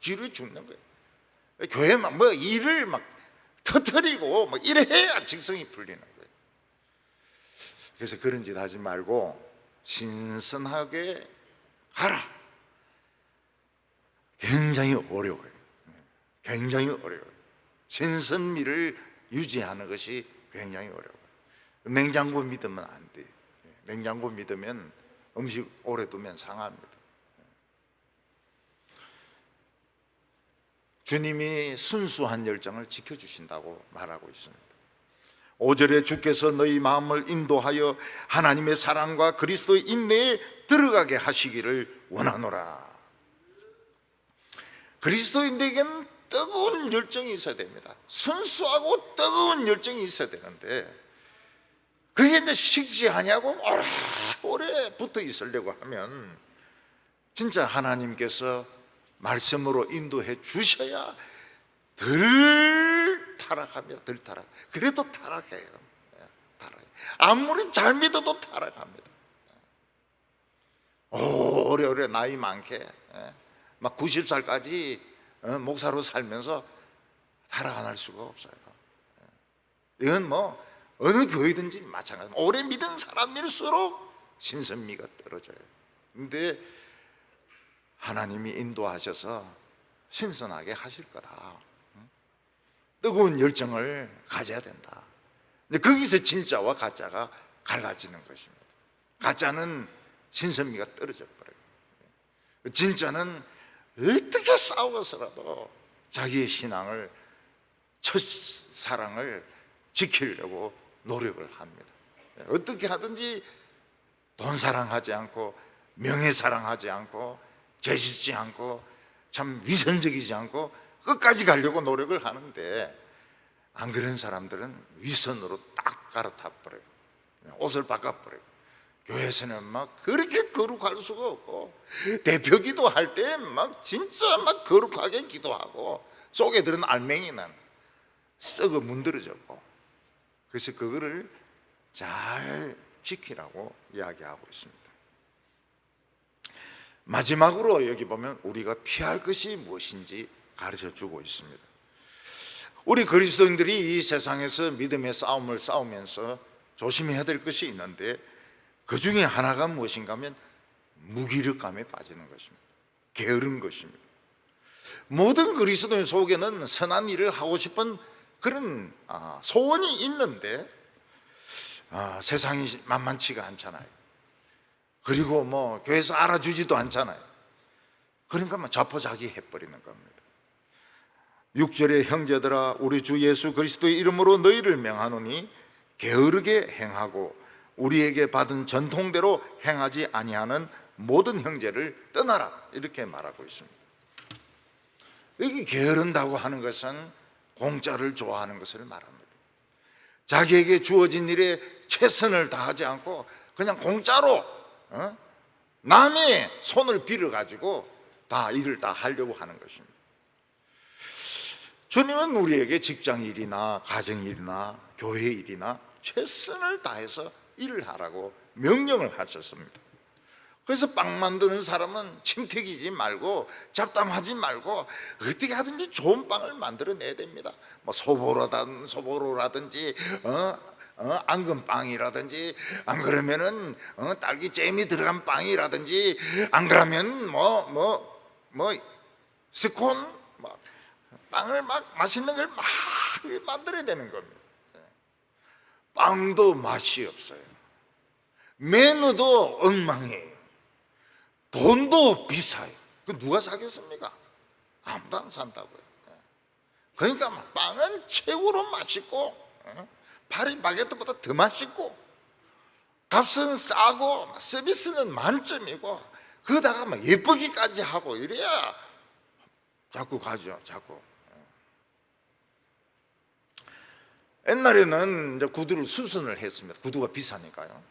지루해 죽는 거예요. 교회만 일을 막 터뜨리고 이래 해야 직성이 풀리는 거예요. 그래서 그런 짓 하지 말고 신선하게 하라. 굉장히 어려워요. 굉장히 어려워요. 신선미를 유지하는 것이 굉장히 어려워요. 냉장고 믿으면 안 돼. 냉장고 믿으면 음식 오래 두면 상합니다. 주님이 순수한 열정을 지켜주신다고 말하고 있습니다. 5절에 주께서 너희 마음을 인도하여 하나님의 사랑과 그리스도의 인내에 들어가게 하시기를 원하노라. 그리스도인에게는 뜨거운 열정이 있어야 됩니다. 순수하고 뜨거운 열정이 있어야 되는데 그게 이제 식지 아니하고 오래 붙어 있으려고 하면 진짜 하나님께서 말씀으로 인도해 주셔야 덜 타락합니다. 덜 타락. 그래도 타락해요. 아무리 잘 믿어도 타락합니다. 오래오래 나이 많게 막 90살까지 목사로 살면서 타락 안 할 수가 없어요. 이건 뭐 어느 교회든지 마찬가지입니다. 오래 믿은 사람일수록 신선미가 떨어져요. 근데 하나님이 인도하셔서 신선하게 하실 거다. 뜨거운 열정을 가져야 된다. 거기서 진짜와 가짜가 갈라지는 것입니다. 가짜는 신선미가 떨어져 버려요. 진짜는 어떻게 싸워서라도 자기의 신앙을, 첫사랑을 지키려고 노력을 합니다. 어떻게 하든지 돈 사랑하지 않고 명예 사랑하지 않고 죄짓지 않고 참 위선적이지 않고 끝까지 가려고 노력을 하는데 안 그런 사람들은 위선으로 딱 갈아타 버려요. 옷을 바꿔버려요. 교회에서는 막 그렇게 거룩할 수가 없고 대표 기도할 때 막 진짜 막 거룩하게 기도하고 속에 들은 알맹이는 썩어 문드러졌고, 그래서 그거를 잘 지키라고 이야기하고 있습니다. 마지막으로 여기 보면 우리가 피할 것이 무엇인지 가르쳐 주고 있습니다. 우리 그리스도인들이 이 세상에서 믿음의 싸움을 싸우면서 조심해야 될 것이 있는데 그 중에 하나가 무엇인가 하면 무기력감에 빠지는 것입니다. 게으른 것입니다. 모든 그리스도인 속에는 선한 일을 하고 싶은 그런 소원이 있는데 세상이 만만치가 않잖아요. 그리고 뭐 교회에서 알아주지도 않잖아요. 그러니까 뭐 자포자기 해버리는 겁니다. 6절에 형제들아 우리 주 예수 그리스도의 이름으로 너희를 명하노니 게으르게 행하고 우리에게 받은 전통대로 행하지 아니하는 모든 형제를 떠나라, 이렇게 말하고 있습니다. 여기 게으른다고 하는 것은 공짜를 좋아하는 것을 말합니다. 자기에게 주어진 일에 최선을 다하지 않고 그냥 공짜로 남의 손을 빌어가지고 다 일을 다 하려고 하는 것입니다. 주님은 우리에게 직장 일이나 가정 일이나 교회 일이나 최선을 다해서 일을 하라고 명령을 하셨습니다. 그래서 빵 만드는 사람은 침택이지 말고 잡담하지 말고 어떻게 하든지 좋은 빵을 만들어내야 됩니다. 뭐 소보로라든지 앙금빵이라든지, 안 그러면은 딸기 잼이 들어간 빵이라든지, 안 그러면 스콘 빵을 막 맛있는 걸 막 만들어야 되는 겁니다. 빵도 맛이 없어요. 메뉴도 엉망이에요. 돈도 비싸요. 그 누가 사겠습니까? 아무도 안 산다고요. 그러니까 빵은 최고로 맛있고 파리 바게트보다 더 맛있고 값은 싸고 서비스는 만점이고 그러다가 막 예쁘기까지 하고 이래야 자꾸 가죠. 자꾸. 옛날에는 이제 구두를 수선을 했습니다. 구두가 비싸니까요.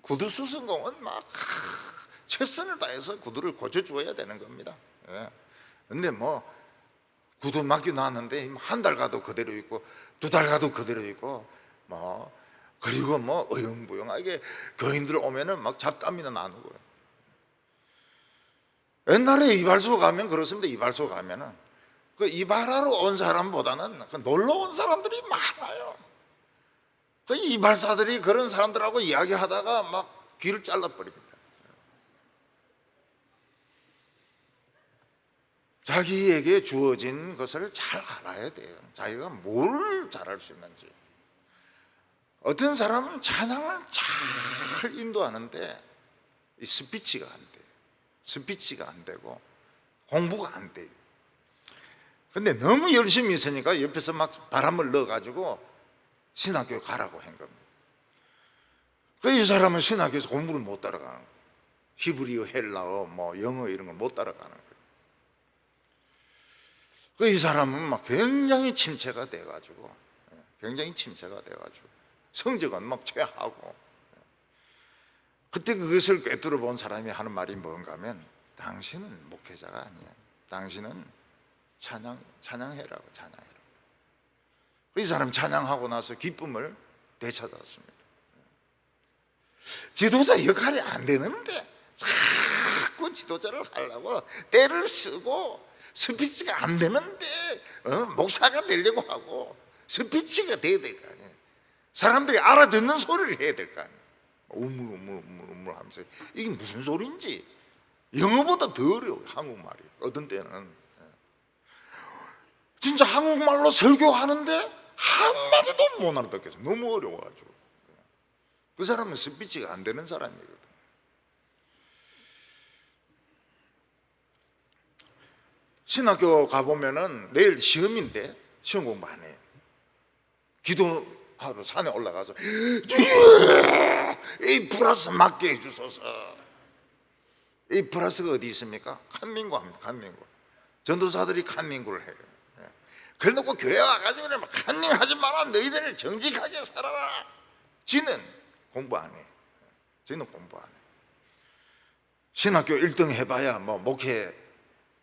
구두 수선공은 막 최선을 다해서 구두를 고쳐주어야 되는 겁니다. 근데 뭐 구두 맡겨놨는데 한 달 가도 그대로 있고 2달 가도 그대로 있고 그리고 어영부영하게 교인들 오면은 막 잡담이나 나누고. 옛날에 이발소 가면 그렇습니다. 이발소 가면은 그 이발하러 온 사람보다는 그 놀러 온 사람들이 많아요. 그 이발사들이 그런 사람들하고 이야기하다가 막 귀를 잘라버립니다. 자기에게 주어진 것을 잘 알아야 돼요. 자기가 뭘 잘할 수 있는지. 어떤 사람은 찬양을 잘 인도하는데 이 스피치가 안 돼요. 스피치가 안 되고 공부가 안 돼요. 근데 너무 열심히 있으니까 옆에서 막 바람을 넣어가지고 신학교 가라고 한 겁니다. 이 사람은 신학교에서 공부를 못 따라가는 거예요. 히브리어, 헬라어, 뭐 영어 이런 걸 못 따라가는 거예요. 이 사람은 막 굉장히 침체가 돼가지고, 굉장히 침체가 돼가지고 성적은 막 최하고, 그때 그것을 꿰뚫어 본 사람이 하는 말이 뭔가 하면, 당신은 목회자가 아니야. 당신은 찬양해라고, 찬양해라. 이 사람 찬양하고 나서 기쁨을 되찾았습니다. 지도자 역할이 안 되는데 자꾸 지도자를 하려고 때를 쓰고, 스피치가 안 되는데 목사가 되려고 하고 스피치가 돼야 될 거 아니에요. 사람들이 알아듣는 소리를 해야 될 거 아니에요. 우물우물 하면서 이게 무슨 소리인지, 영어보다 더 어려워요, 한국말이. 어떤 때는 진짜 한국말로 설교하는데 한마디도 못 알아듣겠어요. 너무 어려워가지고. 그 사람은 스피치가 안 되는 사람이거든. 신학교 가보면은 내일 시험인데 시험 공부 안 해요. 기도하러 산에 올라가서 이 플러스 맞게 해주소서. 이 플러스가 어디 있습니까? 칸민구 합니다. 칸민구. 전도사들이 칸민구를 해요. 그래놓고 교회 와가지고 그래, 칸민 하지 마라. 너희들은 정직하게 살아라. 지는 공부 안 해. 저희는 공부 안 해. 신학교 1등 해봐야 뭐 목회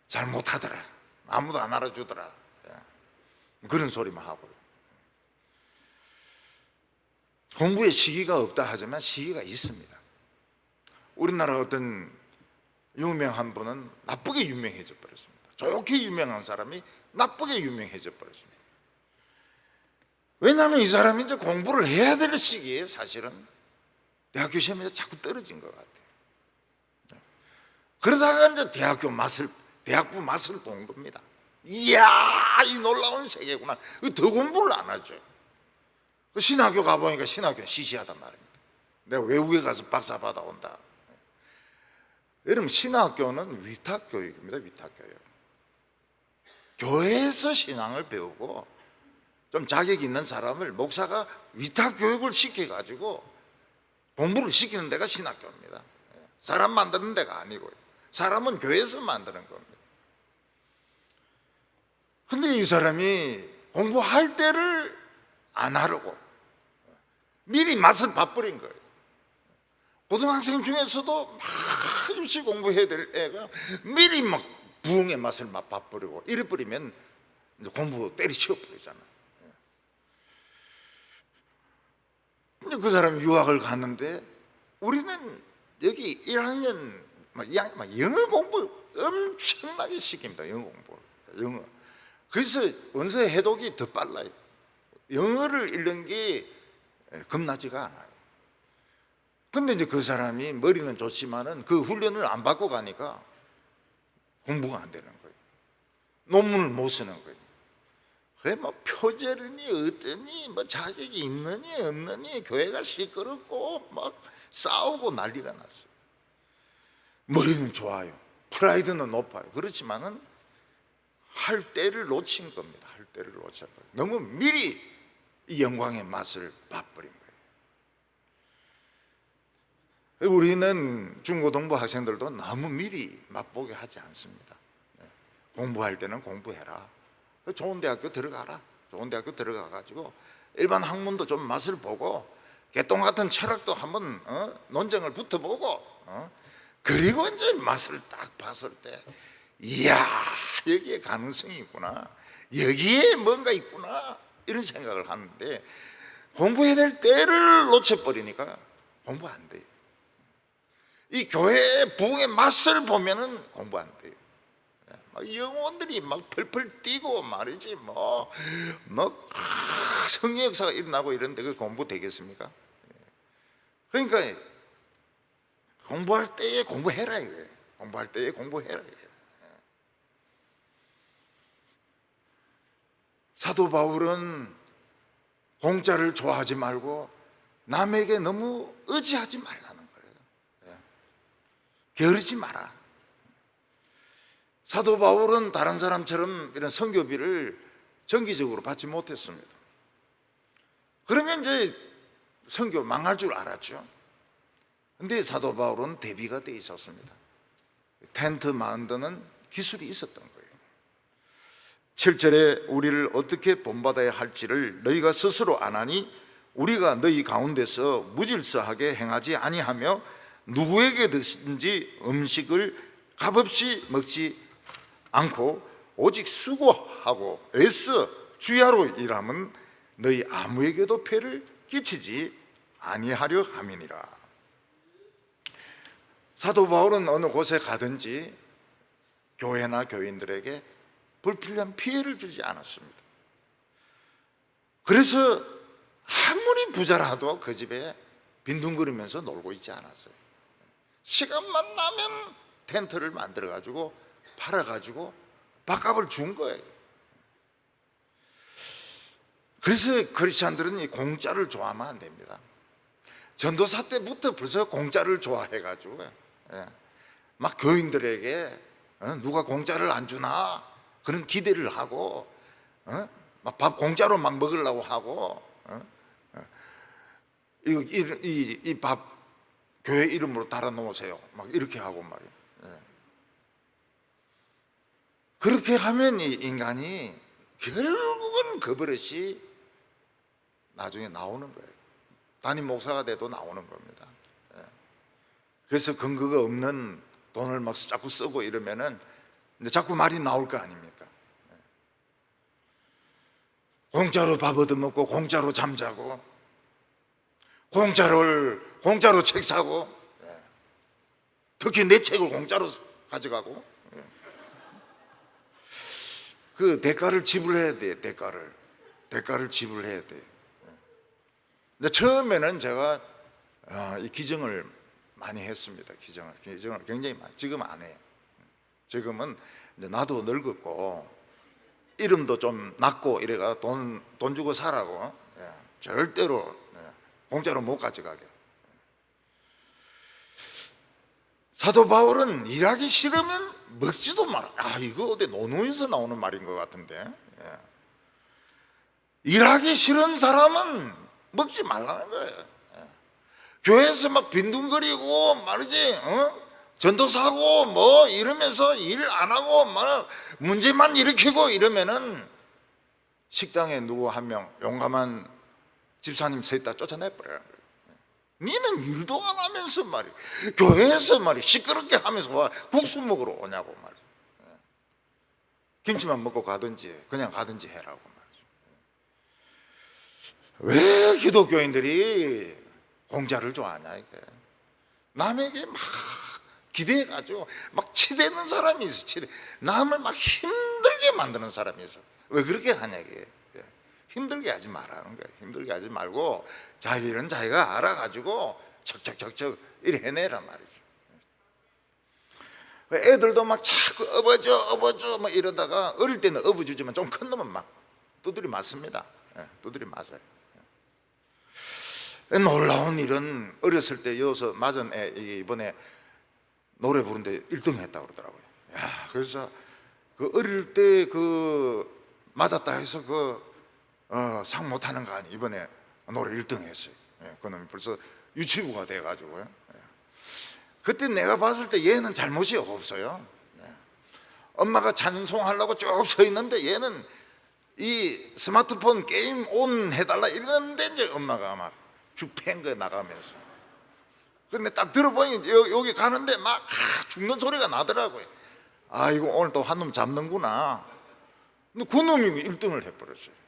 잘 못하더라. 아무도 안 알아주더라. 그런 소리만 하고. 공부에 시기가 없다 하지만 시기가 있습니다. 우리나라 어떤 유명한 분은 나쁘게 유명해져 버렸습니다. 좋게 유명한 사람이 나쁘게 유명해져 버렸습니다. 왜냐하면 이 사람이 이제 공부를 해야 될 시기에 사실은 대학교 시험에서 자꾸 떨어진 것 같아요. 그러다가 이제 대학부 맛을 본 겁니다. 이야, 이 놀라운 세계구나. 더 공부를 안 하죠. 신학교 가보니까 신학교는 시시하단 말입니다. 내가 외국에 가서 박사 받아온다. 여러분, 신학교는 위탁교육입니다. 위탁교육. 교회에서 신앙을 배우고 좀 자격 있는 사람을 목사가 위탁교육을 시켜가지고 공부를 시키는 데가 신학교입니다. 사람 만드는 데가 아니고요. 사람은 교회에서 만드는 겁니다. 근데 이 사람이 공부할 때를 안 하려고 미리 맛을 봐버린 거예요. 고등학생 중에서도 막 입시 공부해야 될 애가 미리 막 부흥의 맛을 맛봐버리고, 이래버리면 공부 때리치워버리잖아요. 근데 그 사람이 유학을 갔는데, 우리는 여기 1학년 막 영어 공부 엄청나게 시킵니다. 영어 공부를. 영어. 그래서 원서 해독이 더 빨라요. 영어를 읽는 게 겁나지가 않아요. 근데 이제 그 사람이 머리는 좋지만은 그 훈련을 안 받고 가니까 공부가 안 되는 거예요. 논문을 못 쓰는 거예요. 그래 뭐 표절이니 어떠니 뭐 자격이 있느니 없느니 교회가 시끄럽고 막 싸우고 난리가 났어요. 머리는 좋아요. 프라이드는 높아요. 그렇지만은 할 때를 놓친 겁니다. 할 때를 놓쳤어요. 너무 미리 이 영광의 맛을 봐버린 거예요. 우리는 중고등부 학생들도 너무 미리 맛보게 하지 않습니다. 공부할 때는 공부해라. 좋은 대학교 들어가라. 좋은 대학교 들어가가지고 일반 학문도 좀 맛을 보고 개똥 같은 철학도 한번 논쟁을 붙어보고 그리고 이제 맛을 딱 봤을 때 이야, 여기에 가능성이 있구나, 여기에 뭔가 있구나, 이런 생각을 하는데 공부해야 될 때를 놓쳐버리니까 공부 안 돼요. 이 교회의 부흥의 맛을 보면은 공부 안 돼요. 영혼들이 막 펄펄 뛰고 말이지 뭐 성령 역사가 일어나고 이런데 그 공부 되겠습니까? 그러니까 공부할 때에 공부해라 이거예요. 공부할 때에 공부해라 이거예요. 사도 바울은 공짜를 좋아하지 말고 남에게 너무 의지하지 말라는 거예요. 예. 게으르지 마라. 사도 바울은 다른 사람처럼 이런 선교비를 정기적으로 받지 못했습니다. 그러면 이제 선교 망할 줄 알았죠. 근데 사도 바울은 대비가 돼 있었습니다. 텐트 만드는 기술이 있었던 거예요. 7절에 우리를 어떻게 본받아야 할지를 너희가 스스로 아나니 우리가 너희 가운데서 무질서하게 행하지 아니하며 누구에게든지 음식을 값없이 먹지 않고 오직 수고하고 애써 주야로 일함은 너희 아무에게도 폐를 끼치지 아니하려 함이니라. 사도 바울은 어느 곳에 가든지 교회나 교인들에게 불필요한 피해를 주지 않았습니다. 그래서 아무리 부자라도 그 집에 빈둥거리면서 놀고 있지 않았어요. 시간만 나면 텐트를 만들어 가지고 팔아 가지고 밥값을 준 거예요. 그래서 크리스찬들은 이 공짜를 좋아하면 안 됩니다. 전도사 때부터 벌써 공짜를 좋아해 가지고 막 교인들에게 누가 공짜를 안 주나 그런 기대를 하고 막 밥 공짜로 막 먹으려고 하고 이 밥 교회 이름으로 달아 놓으세요 막 이렇게 하고 말이에요. 그렇게 하면 이 인간이 결국은 그 버릇이 나중에 나오는 거예요. 담임 목사가 돼도 나오는 겁니다. 그래서 근거가 없는 돈을 막 자꾸 쓰고 이러면은 자꾸 말이 나올 거 아닙니까? 공짜로 밥 얻어먹고 공짜로 잠자고 공짜로 책 사고 특히 내 책을 공짜로 가져가고 그 대가를 지불해야 돼. 대가를 지불해야 돼. 근데 처음에는 제가 이 기증을 많이 했습니다. 기증을 굉장히 많이. 지금 안 해요. 지금은 이제 나도 늙었고 이름도 좀 낮고 이래가 돈 주고 사라고 절대로 공짜로 못 가져가게. 사도 바울은 일하기 싫으면 먹지도 마라. 이거 어디 논어에서 나오는 말인 것 같은데. 일하기 싫은 사람은 먹지 말라는 거예요. 교회에서 막 빈둥거리고 말이지, 전도사고 뭐 이러면서 일 안 하고 막 문제만 일으키고 이러면은 식당에 누구 한 명 용감한 집사님 서 있다 쫓아내버려요. 니는 일도 안 하면서 말이 교회에서 말이 시끄럽게 하면서 와 국수 먹으러 오냐고 말이. 김치만 먹고 가든지 그냥 가든지 해라고 말이죠. 왜 기독교인들이 공짜를 좋아하냐 이게. 남에게 막 기대해가지고 막 치대는 사람이 있어. 남을 막 힘들게 만드는 사람이 있어. 왜 그렇게 하냐 이게. 힘들게 하지 말라는 거예요. 힘들게 하지 말고 자기 일은 자기가 알아가지고 척척척척 이래 해내란 말이죠. 애들도 막 자꾸 업어줘 막 이러다가 어릴 때는 업어주지만 좀 큰 놈은 막 두드리 맞습니다. 두드리 맞아요. 놀라운 일은 어렸을 때 여기서 맞은 애 이번에 노래 부르는데 1등 했다고 그러더라고요. 그래서 그 어릴 때 그 맞았다 해서 상 못하는 거 아니 이번에 노래 1등 했어요. 그놈이 벌써 유치부가 돼가지고요. 그때 내가 봤을 때 얘는 잘못이 없어요. 엄마가 찬송하려고 쭉 서 있는데 얘는 이 스마트폰 게임 온 해달라 이러는데 이제 엄마가 막 죽팬 거에 나가면서. 근데 딱 들어보니 여기 가는데 막 죽는 소리가 나더라고요. 이거 오늘 또 한 놈 잡는구나. 근데 그 놈이 1등을 해버렸어요.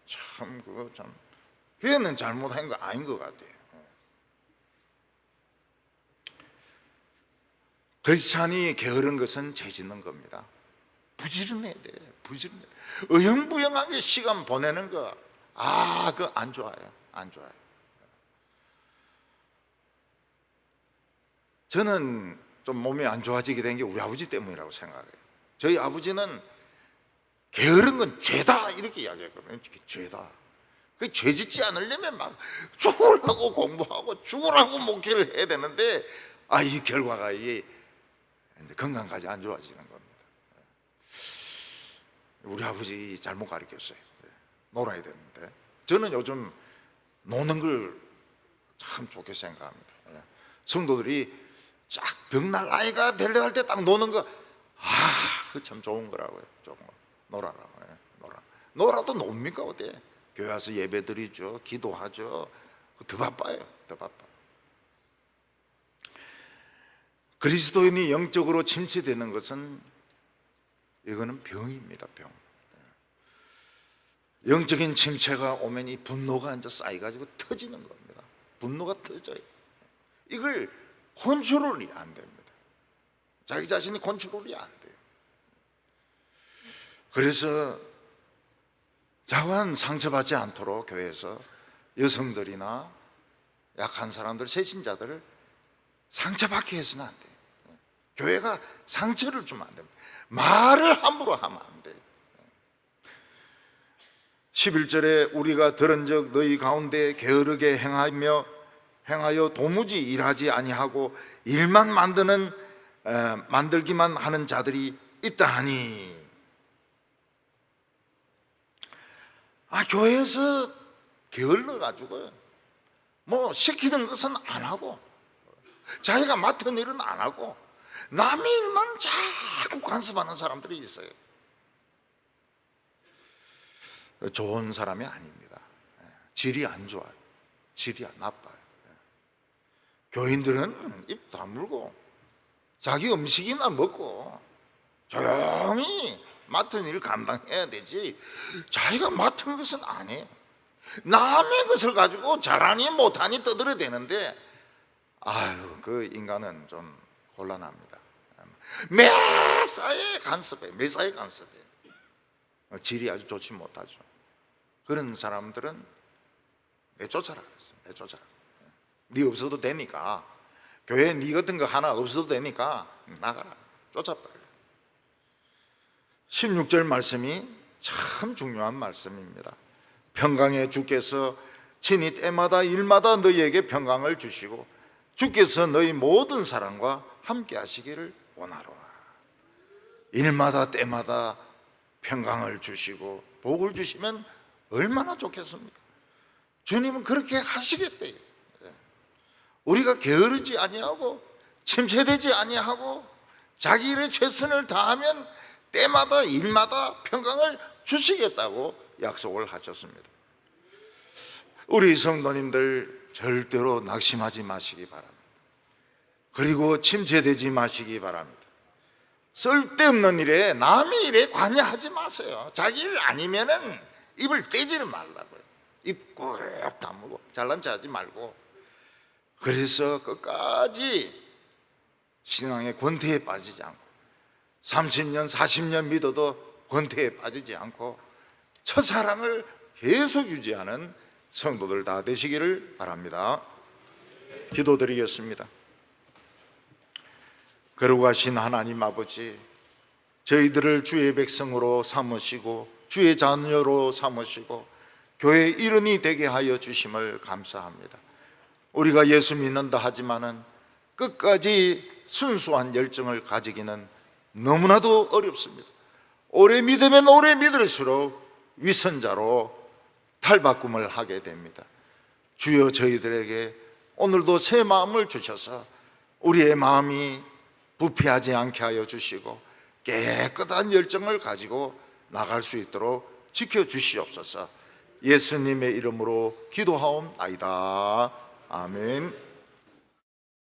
참 걔는 잘못한 거 아닌 것 같아요. 크리스찬이 게으른 것은 죄 짓는 겁니다. 부지런해야 돼. 부지런해. 어영부영하게 시간 보내는 거 그거 안 좋아요. 안 좋아요. 저는 좀 몸이 안 좋아지게 된 게 우리 아버지 때문이라고 생각해요. 저희 아버지는 게으른 건 죄다 이렇게 이야기했거든요. 죄다. 죄 짓지 않으려면 막 죽으라고 공부하고 죽으라고 목회를 해야 되는데 이 결과가 이제 건강까지 안 좋아지는 겁니다. 우리 아버지 잘못 가르쳤어요. 놀아야 되는데. 저는 요즘 노는 걸 참 좋게 생각합니다. 성도들이 쫙 병날 나이가 되려 할 때 딱 노는 거, 그거 참 좋은 거라고요. 조금 놀아라. 놀아도 놉니까 어때? 교회 와서 예배 드리죠, 기도하죠. 더 바빠요. 더 바빠. 그리스도인이 영적으로 침체되는 것은 이거는 병입니다. 병. 영적인 침체가 오면 이 분노가 이제 쌓여가지고 터지는 겁니다. 분노가 터져요. 이걸 컨트롤이 안 됩니다. 자기 자신이 컨트롤이 안 돼요. 그래서 자관 상처받지 않도록 교회에서 여성들이나 약한 사람들, 세신자들을 상처받게 해서는 안 돼요. 교회가 상처를 주면 안 됩니다. 말을 함부로 하면 안 돼요. 11절에 우리가 들은 적 너희 가운데 게으르게 행하여 도무지 일하지 아니하고 일만 만들기만 하는 자들이 있다 하니, 교회에서 게을러 가지고요, 뭐 시키는 것은 안 하고 자기가 맡은 일은 안 하고 남의 일만 자꾸 간섭하는 사람들이 있어요. 좋은 사람이 아닙니다. 질이 안 좋아요. 질이 나빠요. 교인들은 입 다물고 자기 음식이나 먹고 조용히 맡은 일을 감당해야 되지, 자기가 맡은 것은 안 해요. 남의 것을 가지고 잘하니 못하니 떠들어대는데, 그 인간은 좀 곤란합니다. 매사에 간섭해요. 매사에 간섭해요. 질이 아주 좋지 못하죠. 그런 사람들은 내쫓아라 그랬어요. 내쫓아라. 네 없어도 되니까, 교회에 네 같은 거 하나 없어도 되니까 나가라. 쫓아버려. 16절 말씀이 참 중요한 말씀입니다. 평강의 주께서 친히 때마다 일마다 너희에게 평강을 주시고 주께서 너희 모든 사람과 함께 하시기를 원하노라. 일마다 때마다 평강을 주시고 복을 주시면 얼마나 좋겠습니까? 주님은 그렇게 하시겠대요. 우리가 게으르지 아니하고 침체되지 아니하고 자기 일에 최선을 다하면 때마다 일마다 평강을 주시겠다고 약속을 하셨습니다. 우리 성도님들 절대로 낙심하지 마시기 바랍니다. 그리고 침체되지 마시기 바랍니다. 쓸데없는 일에, 남의 일에 관여하지 마세요. 자기 일 아니면은 입을 떼지를 말라고요. 입 꾹 다물고 잘난 체 하지 말고. 그래서 끝까지 신앙의 권태에 빠지지 않고 30년 40년 믿어도 권태에 빠지지 않고 첫사랑을 계속 유지하는 성도들 다 되시기를 바랍니다. 기도드리겠습니다. 거룩하신 하나님 아버지, 저희들을 주의 백성으로 삼으시고 주의 자녀로 삼으시고 교회의 일원이 되게 하여 주심을 감사합니다. 우리가 예수 믿는다 하지만은 끝까지 순수한 열정을 가지기는 너무나도 어렵습니다. 오래 믿으면 오래 믿을수록 위선자로 탈바꿈을 하게 됩니다. 주여, 저희들에게 오늘도 새 마음을 주셔서 우리의 마음이 부패하지 않게 하여 주시고 깨끗한 열정을 가지고 나갈 수 있도록 지켜주시옵소서. 예수님의 이름으로 기도하옵나이다. 아멘.